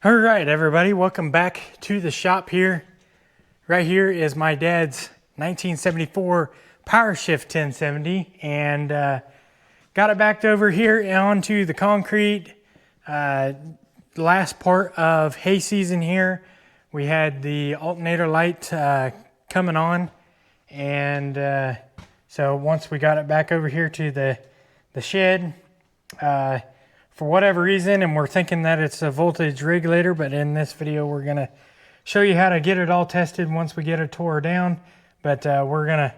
All right, everybody, welcome back to the shop here. Right here is my dad's 1974 Power Shift 1070, and got it backed over here onto the concrete. Last part of hay season here, we had the alternator light coming on, and so once we got it back over here to the shed, for whatever reason, and we're thinking that it's a voltage regulator, but in this video we're going to show you how to get it all tested once we get it tore down. But we're going to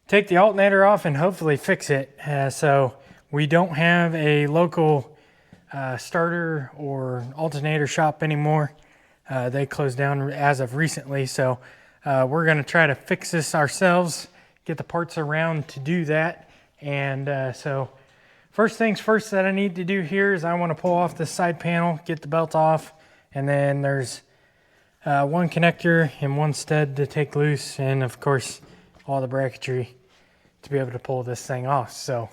take the alternator off and hopefully fix it. So we don't have a local starter or alternator shop anymore. They closed down as of recently, so we're going to try to fix this ourselves, get the parts around to do that. And so first things first that I need to do here is I want to pull off this side panel, get the belt off, and then there's one connector and one stud to take loose, and of course all the bracketry to be able to pull this thing off. So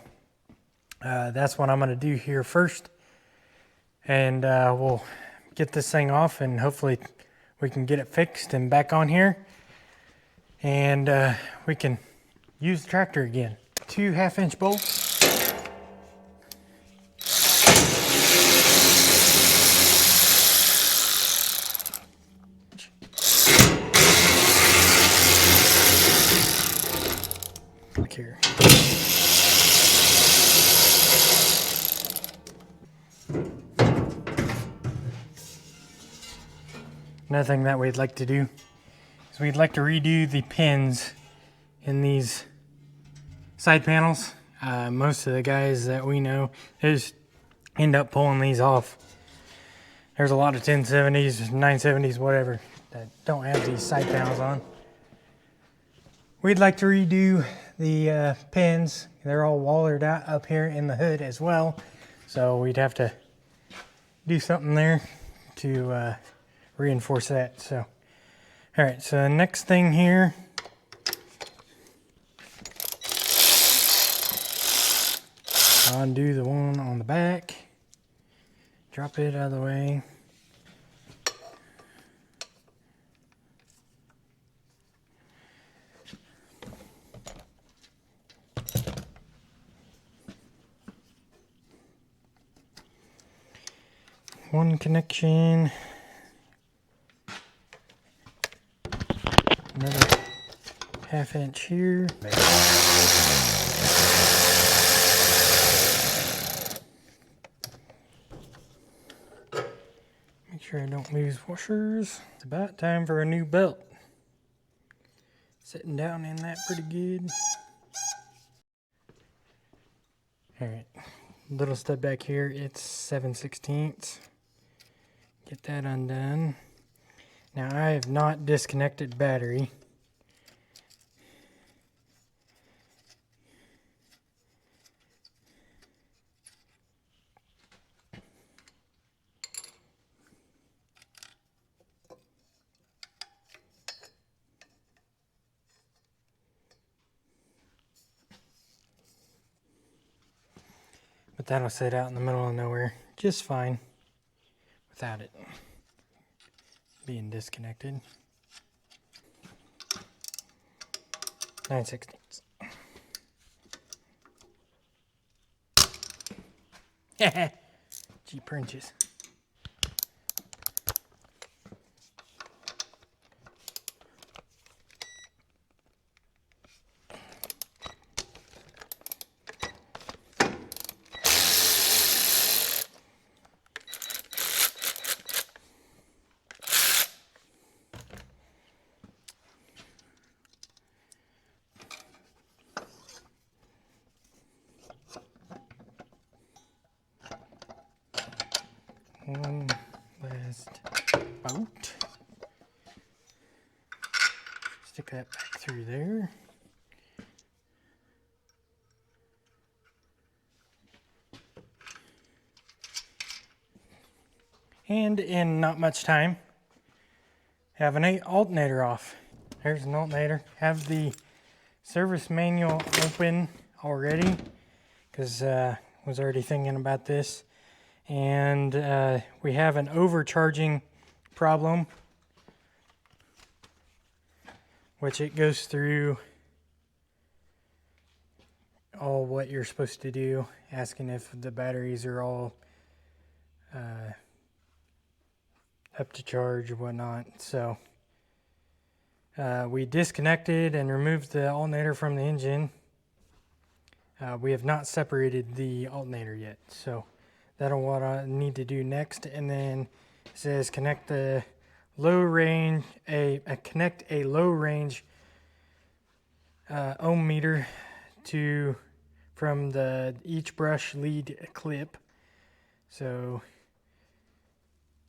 that's what I'm going to do here first, and we'll get this thing off and hopefully we can get it fixed and back on here, and we can use the tractor again. 2 1/2-inch bolts. Here. Another thing that we'd like to do is we'd like to redo the pins in these side panels. Most of the guys that we know, they just end up pulling these off. There's a lot of 1070s, 970s, whatever, that don't have these side panels on. We'd like to redo the pins. They're all wallered out up here in the hood as well, so we'd have to do something there to reinforce that. So all right, so the next thing here, undo the one on the back, drop it out of the way. One connection, another 1/2-inch here. Make sure I don't lose washers. It's about time for a new belt. Sitting down in that pretty good. All right, little stud back here, it's 7/16. Get that undone. Now I have not disconnected battery. But that'll sit out in the middle of nowhere just fine without it being disconnected. 9/16. Gee, prinches. One last bolt. Stick that back through there. And in not much time, have an alternator off. There's an alternator. Have the service manual open already, because I was already thinking about this. and we have an overcharging problem, which it goes through all what you're supposed to do, asking if the batteries are all up to charge or whatnot. So we disconnected and removed the alternator from the engine. We have not separated the alternator yet, so that'll what I need to do next. And then it says connect the low range connect a low range ohm meter from each brush lead clip. So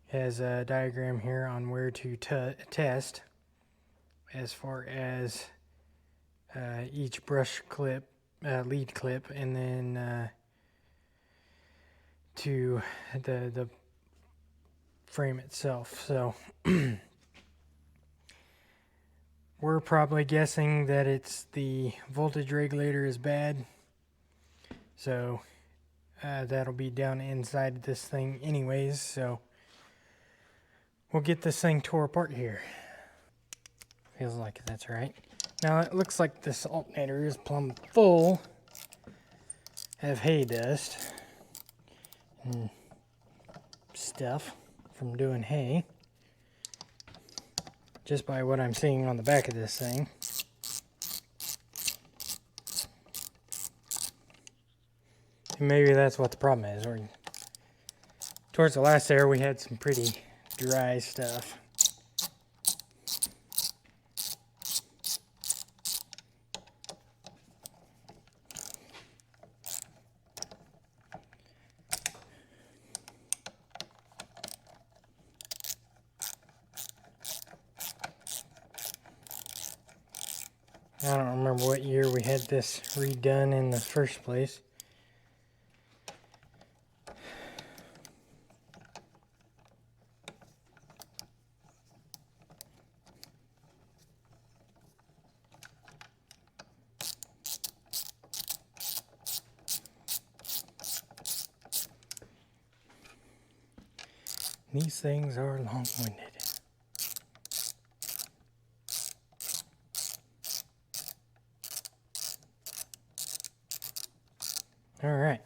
it has a diagram here on where to test as far as each brush clip, lead clip, and then to the frame itself. So we're probably guessing that it's the voltage regulator is bad. So that'll be down inside this thing anyways. So we'll get this thing tore apart here. Feels like that's right. Now it looks like this alternator is plumb full of hay dust and stuff from doing hay, just by what I'm seeing on the back of this thing. And maybe that's what the problem is. Or towards the last there, we had some pretty dry stuff. I don't remember what year we had this redone in the first place. These things are long-winded. All right.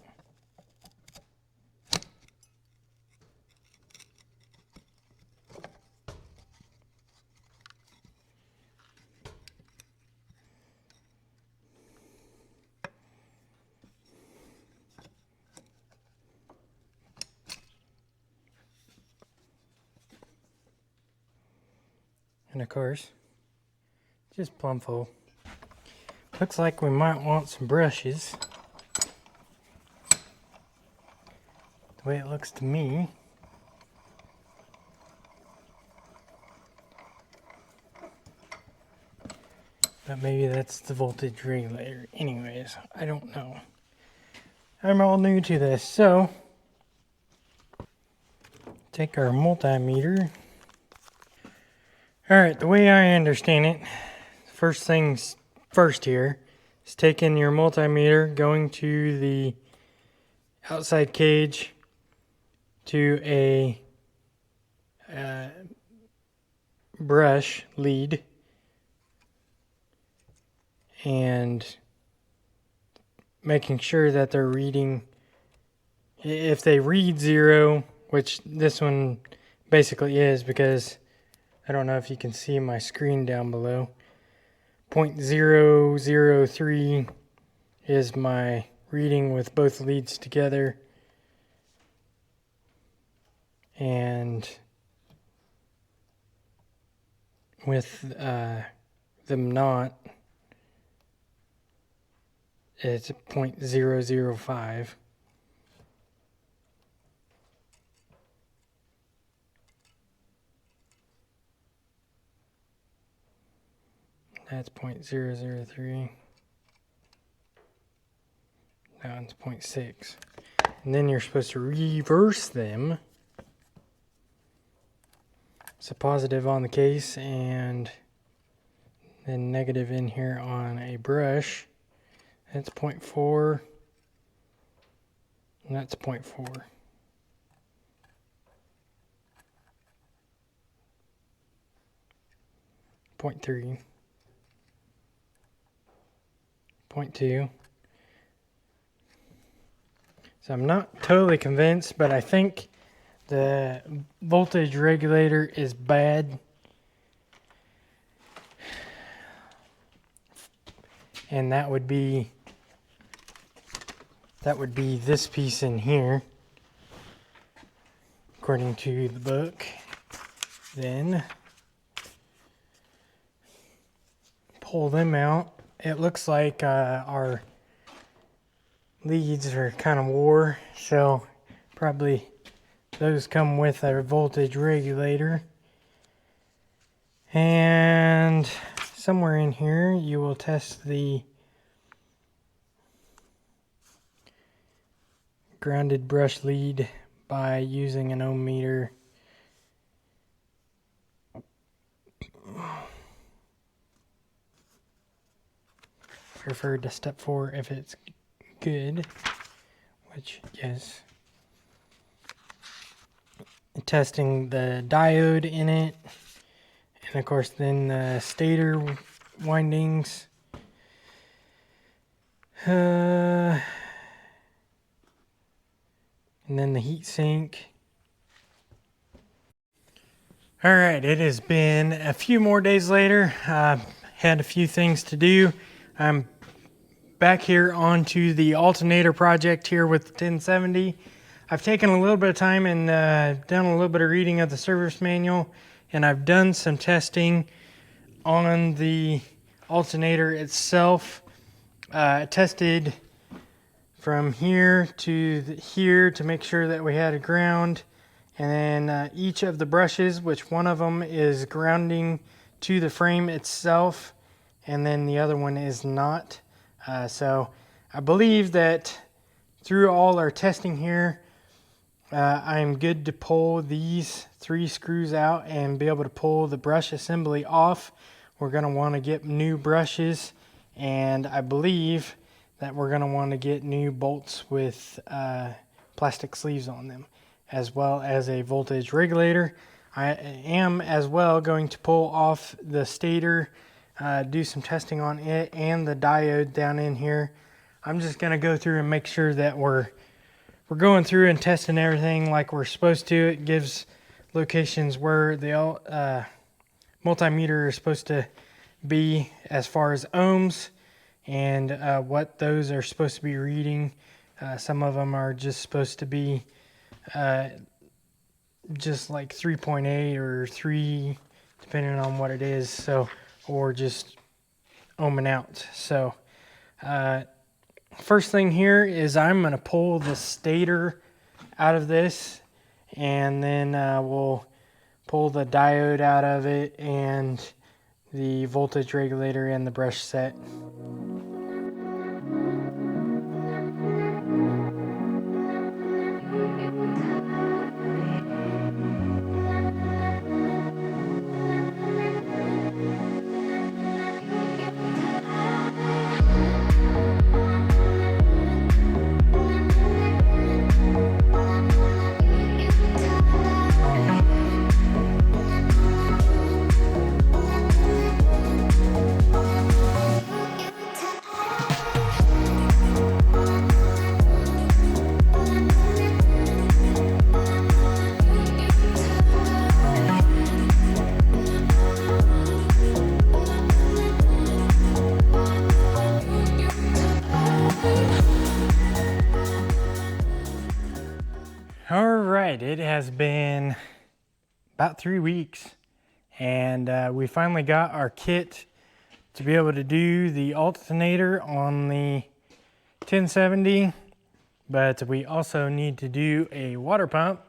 And of course, just plumb full. Looks like we might want some brushes. The way it looks to me. But maybe that's the voltage regulator. Anyways, I don't know. I'm all new to this, so take our multimeter. Alright, the way I understand it, first things first here is taking your multimeter, going to the outside cage to a brush lead, and making sure that they're reading. If they read 0, which this one basically is, because I don't know if you can see my screen down below, 0.003 is my reading with both leads together, and with them not, it's 0.005. That's 0.003. That one's 0.6. And then you're supposed to reverse them. So positive on the case and then negative in here on a brush. That's 0.4. And that's 0.4. 0.3, 0.2. So I'm not totally convinced, but I think the voltage regulator is bad. And that would be this piece in here, according to the book. Then pull them out. It looks like our leads are kind of wore, so probably those come with a voltage regulator. And somewhere in here you will test the grounded brush lead by using an ohm meter. Refer to step 4 if it's good, which yes. Testing the diode in it, and of course then the stator windings. And then the heat sink. Alright, it has been a few more days later. Had a few things to do. I'm back here onto the alternator project here with the 1070. I've taken a little bit of time and done a little bit of reading of the service manual, and I've done some testing on the alternator itself. Tested from here to here to make sure that we had a ground, and then each of the brushes, which one of them is grounding to the frame itself and then the other one is not. So I believe that through all our testing here, I'm good to pull these 3 screws out and be able to pull the brush assembly off. We're going to want to get new brushes, and I believe that we're going to want to get new bolts with plastic sleeves on them, as well as a voltage regulator. I am as well going to pull off the stator, do some testing on it and the diode down in here. I'm just going to go through and make sure that we're going through and testing everything like we're supposed to. It gives locations where the multimeter is supposed to be as far as ohms, and what those are supposed to be reading. Some of them are just supposed to be just like 3.8 or 3, depending on what it is, so, or just ohming out. So first thing here is I'm going to pull the stator out of this, and then we'll pull the diode out of it and the voltage regulator and the brush set. Alright, it has been about 3 weeks, and we finally got our kit to be able to do the alternator on the 1070, but we also need to do a water pump.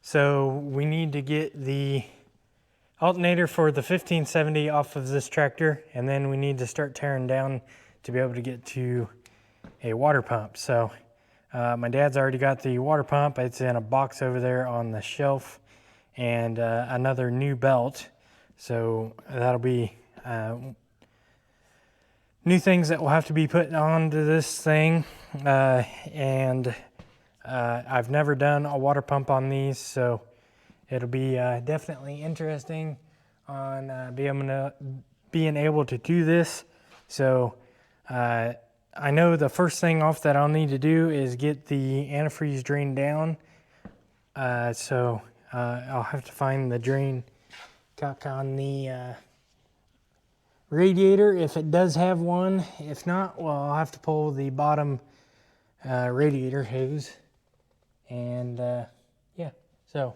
So we need to get the alternator for the 1570 off of this tractor, and then we need to start tearing down to be able to get to a water pump. So my dad's already got the water pump. It's in a box over there on the shelf, and another new belt. So that'll be new things that will have to be put onto this thing. And I've never done a water pump on these, so it'll be definitely interesting on being able to do this. So I know the first thing off that I'll need to do is get the antifreeze drain down. So I'll have to find the drain cock on the radiator if it does have one. If not, well, I'll have to pull the bottom radiator hose. And yeah, so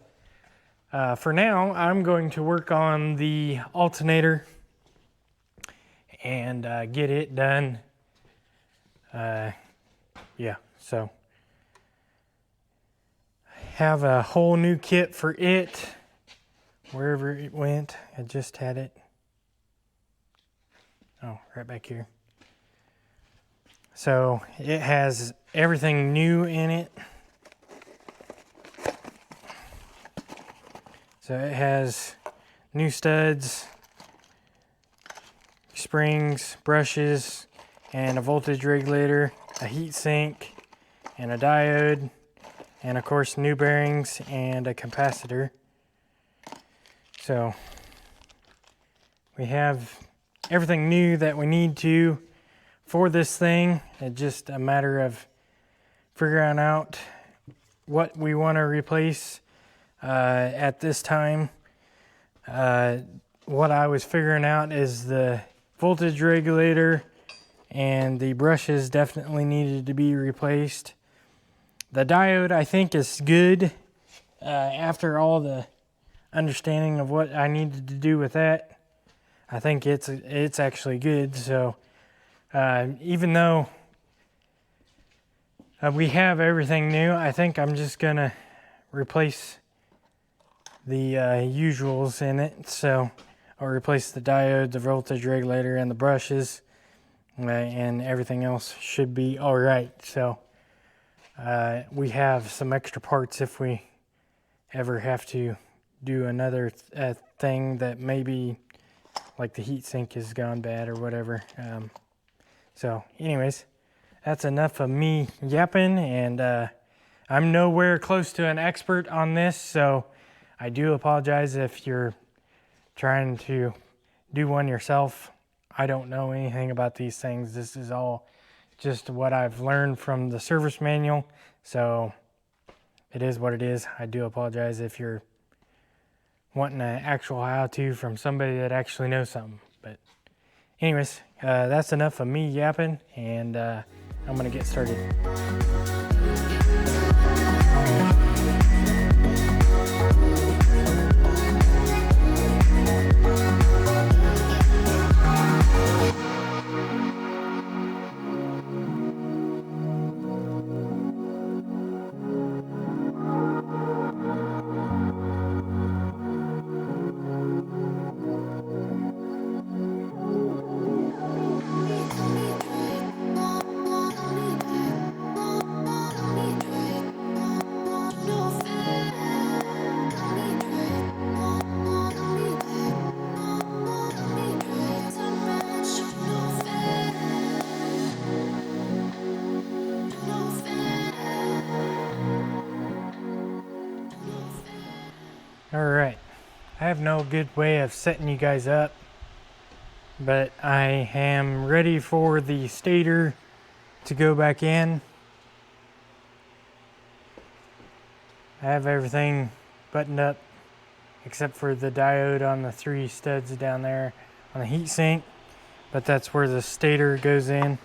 for now, I'm going to work on the alternator and get it done. Yeah, so have a whole new kit for it. Wherever it went, I just had it. Oh, right back here. So it has everything new in it. So it has new studs, springs, brushes, and a voltage regulator, a heat sink, and a diode, and of course new bearings and a capacitor. So we have everything new that we need to for this thing. It's just a matter of figuring out what we want to replace at this time. What I was figuring out is the voltage regulator and the brushes definitely needed to be replaced. The diode I think is good after all the understanding of what I needed to do with that. I think it's actually good. So even though we have everything new, I think I'm just gonna replace the usuals in it. So I'll replace the diode, the voltage regulator, and the brushes, and everything else should be all right. So we have some extra parts if we ever have to do another thing that maybe like the heat sink has gone bad or whatever. So anyways, that's enough of me yapping, and I'm nowhere close to an expert on this, so I do apologize if you're trying to do one yourself. I don't know anything about these things. This is all just what I've learned from the service manual, so it is what it is. I do apologize if you're wanting an actual how-to from somebody that actually knows something. But anyways, that's enough of me yapping, and I'm gonna get started. Alright, I have no good way of setting you guys up, but I am ready for the stator to go back in. I have everything buttoned up except for the diode on the 3 studs down there on the heat sink, but that's where the stator goes in.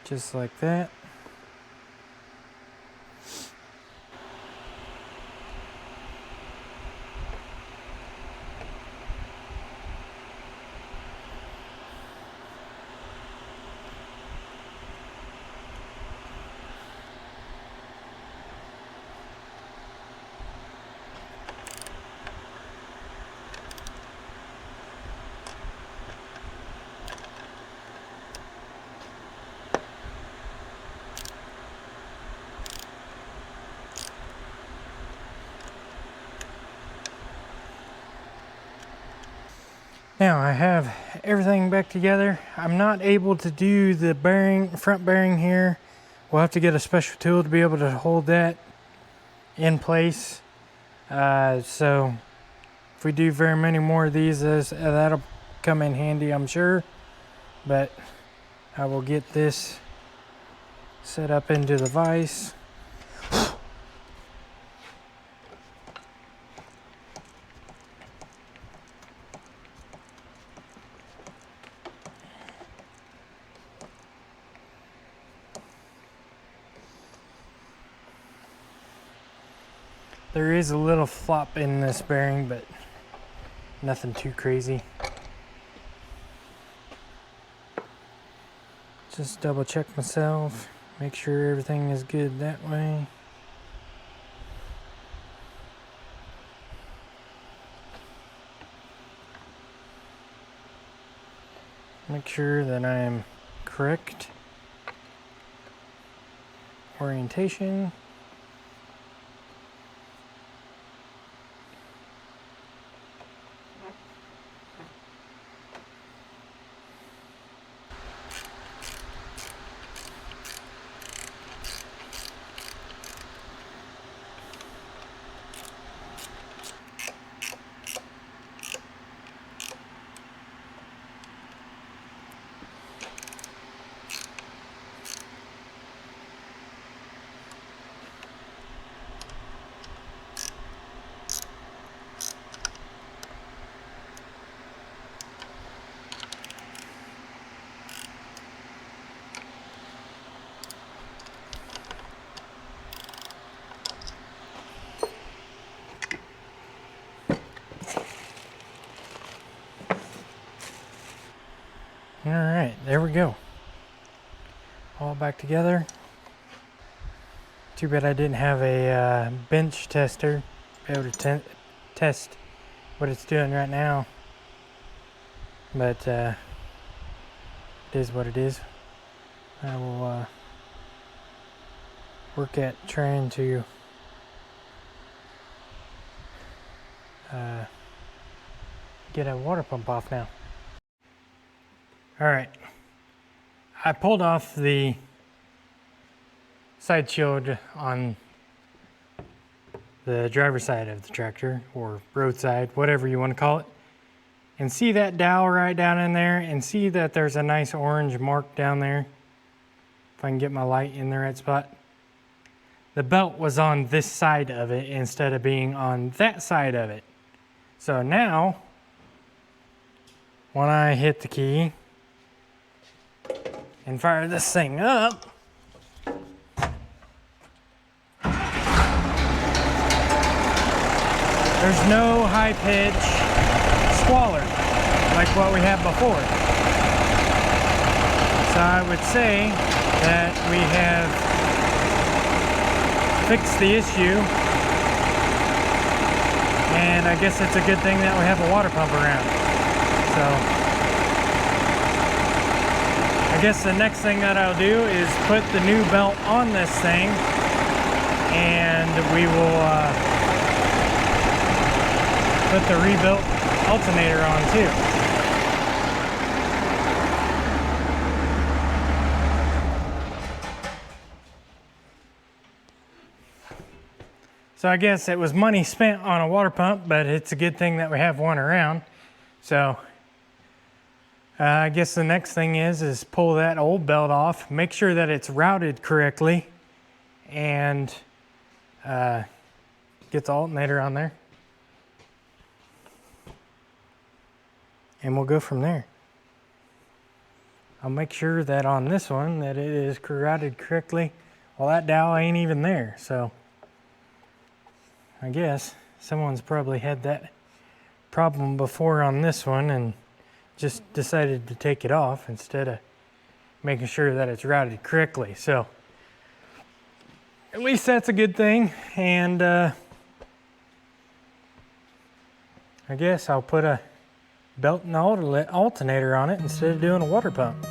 Just like that. Now I have everything back together. I'm not able to do the front bearing here we'll have to get a special tool to be able to hold that in place. So if we do very many more of these, that'll come in handy, I'm sure. But I will get this set up into the vise. There is a little flop in this bearing, but nothing too crazy. Just double check myself, make sure everything is good that way. Make sure that I am correct orientation. All right, there we go. All back together. Too bad I didn't have a bench tester to be able to test what it's doing right now. But it is what it is. I will work at trying to get a water pump off now. All right, I pulled off the side shield on the driver's side of the tractor, or roadside, whatever you want to call it, and see that dowel right down in there, and see that there's a nice orange mark down there. If I can get my light in the right spot. The belt was on this side of it instead of being on that side of it. So now, when I hit the key and fire this thing up, there's no high pitch squalor like what we had before. So I would say that we have fixed the issue, and I guess it's a good thing that we have a water pump around. So I guess the next thing that I'll do is put the new belt on this thing, and we will put the rebuilt alternator on too. So I guess it was money spent on a water pump, but it's a good thing that we have one around. So I guess the next thing is pull that old belt off, make sure that it's routed correctly, and get the alternator on there. And we'll go from there. I'll make sure that on this one that it is routed correctly. Well, that dowel ain't even there, so I guess someone's probably had that problem before on this one and just decided to take it off instead of making sure that it's routed correctly. So at least that's a good thing, and I guess I'll put a belt and alternator on it instead of doing a water pump.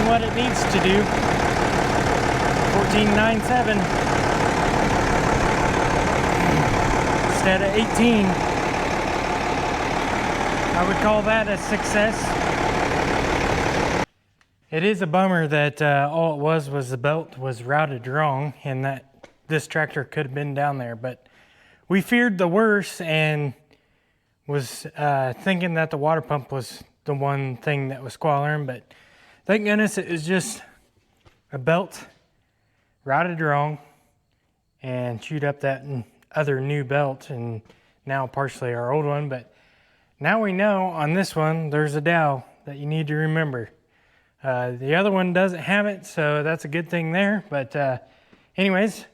what it needs to do. 14.97 instead of 18. I would call that a success. It is a bummer that all it was the belt was routed wrong and that this tractor could have been down there, but we feared the worst and was thinking that the water pump was the one thing that was squalling, but thank goodness it was just a belt routed wrong and chewed up that other new belt, and now partially our old one. But now we know on this one there's a dowel that you need to remember. The other one doesn't have it, so that's a good thing there. But anyways,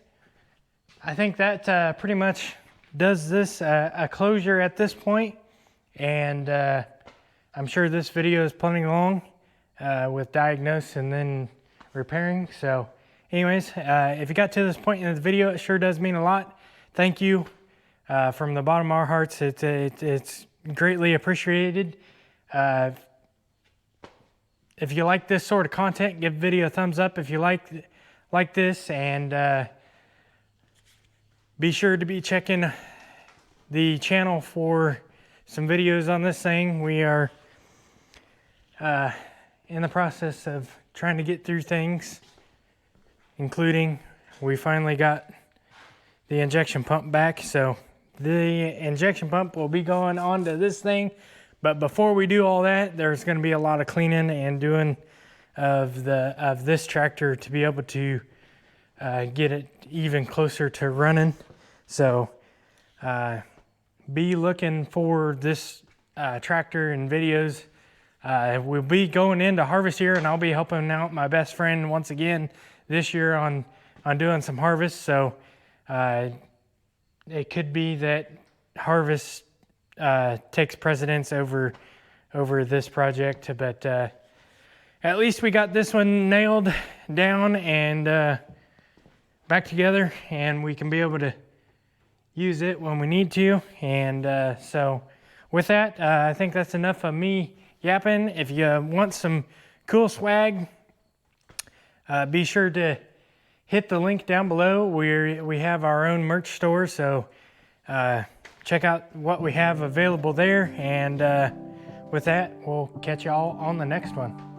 I think that pretty much does this a closure at this point. And I'm sure this video is plenty long with diagnose and then repairing. So anyways, if you got to this point in the video, it sure does mean a lot. Thank you from the bottom of our hearts. It's greatly appreciated. If you like this sort of content, give the video a thumbs up if you like this, and be sure to be checking the channel for some videos on this thing. We are in the process of trying to get through things, including we finally got the injection pump back. So the injection pump will be going onto this thing. But before we do all that, there's going to be a lot of cleaning and doing of this tractor to be able to get it even closer to running. So be looking for this tractor and videos. We'll be going into harvest here, and I'll be helping out my best friend once again this year on doing some harvest. So it could be that harvest takes precedence over this project, but at least we got this one nailed down and back together, and we can be able to use it when we need to. And so with that, I think that's enough of me yapping. If you want some cool swag, be sure to hit the link down below. We have our own merch store, so check out what we have available there. And with that, we'll catch y'all on the next one.